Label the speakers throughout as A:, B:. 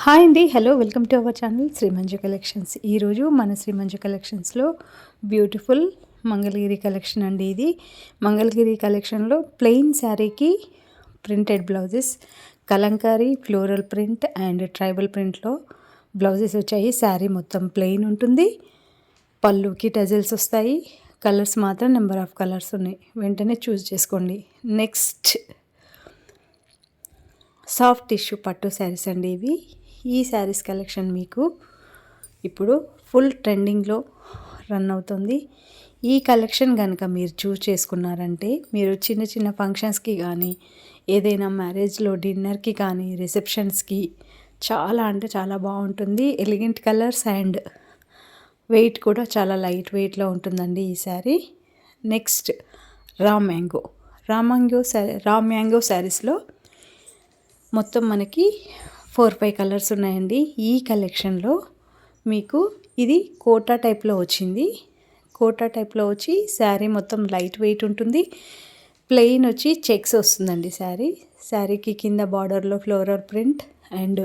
A: Hi అండి, hello, welcome to our channel Sri Manju collections. ఈరోజు మన శ్రీ మంజు కలెక్షన్స్లో బ్యూటిఫుల్ మంగళగిరి కలెక్షన్ అండి. ఇది మంగళగిరి కలెక్షన్లో ప్లెయిన్ శారీకి printed blouses, Kalamkari floral print and tribal ప్రింట్లో బ్లౌజెస్ వచ్చాయి. శారీ మొత్తం ప్లెయిన్ ఉంటుంది, పళ్ళుకి టజల్స్ వస్తాయి. కలర్స్ మాత్రం నెంబర్ ఆఫ్ కలర్స్ ఉన్నాయి, వెంటనే చూస్ చేసుకోండి. నెక్స్ట్ సాఫ్ట్ టిష్యూ పట్టు శారీస్ అండి ఇవి. ఈ శారీస్ కలెక్షన్ మీకు ఇప్పుడు ఫుల్ ట్రెండింగ్లో రన్ అవుతుంది. ఈ కలెక్షన్ కనుక మీరు చూస్ చేసుకున్నారంటే మీరు చిన్న చిన్న ఫంక్షన్స్కి కానీ, ఏదైనా మ్యారేజ్లో డిన్నర్కి కానీ, రిసెప్షన్స్కి చాలా అంటే చాలా బాగుంటుంది. ఎలిగెంట్ కలర్స్ అండ్ వెయిట్ కూడా చాలా లైట్ వెయిట్లో ఉంటుందండి ఈ శారీ. నెక్స్ట్ రా మ్యాంగో శారీస్లో మొత్తం మనకి 4-5 కలర్స్ ఉన్నాయండి. ఈ కలెక్షన్లో మీకు ఇది కోటా టైప్లో వచ్చింది. కోటా టైప్లో వచ్చి శారీ మొత్తం లైట్ వెయిట్ ఉంటుంది. ప్లెయిన్ వచ్చి చెక్స్ వస్తుందండి శారీకి కింద బార్డర్లో ఫ్లోరల్ ప్రింట్ అండ్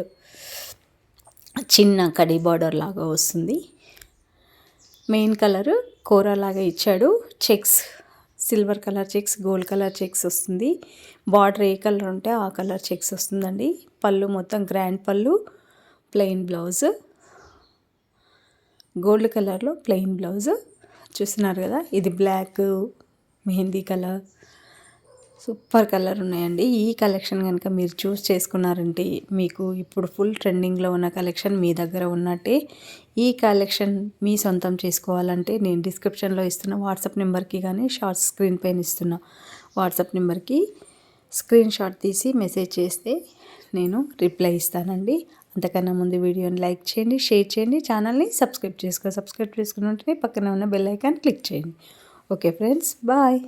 A: చిన్న కడీ బార్డర్ లాగా వస్తుంది. మెయిన్ కలర్ కోరా లాగా ఇచ్చాడు. Checks silver colour checks, gold colour checks వస్తుంది. బార్డర్ ఏ కలర్ ఉంటే ఆ కలర్ చెక్స్ వస్తుందండి. పళ్ళు మొత్తం గ్రాండ్ పళ్ళు, ప్లెయిన్ బ్లౌజ్, గోల్డ్ కలర్లో ప్లెయిన్ బ్లౌజ్ చూస్తున్నారు కదా. ఇది black, mehndi colour, super colour ఉన్నాయండి. ఈ కలెక్షన్ కనుక మీరు చూస్ చేసుకున్నారంటే మీకు ఇప్పుడు ఫుల్ ట్రెండింగ్లో ఉన్న కలెక్షన్ మీ దగ్గర ఉన్నట్టే. ఈ కలెక్షన్ మీ సొంతం చేసుకోవాలంటే నేను డిస్క్రిప్షన్లో ఇస్తున్న వాట్సాప్ నెంబర్కి కానీ షార్ట్ స్క్రీన్ పైన ఇస్తున్న వాట్సాప్ నెంబర్కి స్క్రీన్ షాట్ తీసి మెసేజ్ చేస్తే నేను రిప్లై ఇస్తానండి. అంతకన్నా ముందు వీడియోని లైక్ చేయండి, షేర్ చేయండి, ఛానల్ని సబ్స్క్రైబ్ చేసుకుని ఉంటే పక్కన ఉన్న బెల్ ఐకాన్ క్లిక్ చేయండి. Okay friends, bye.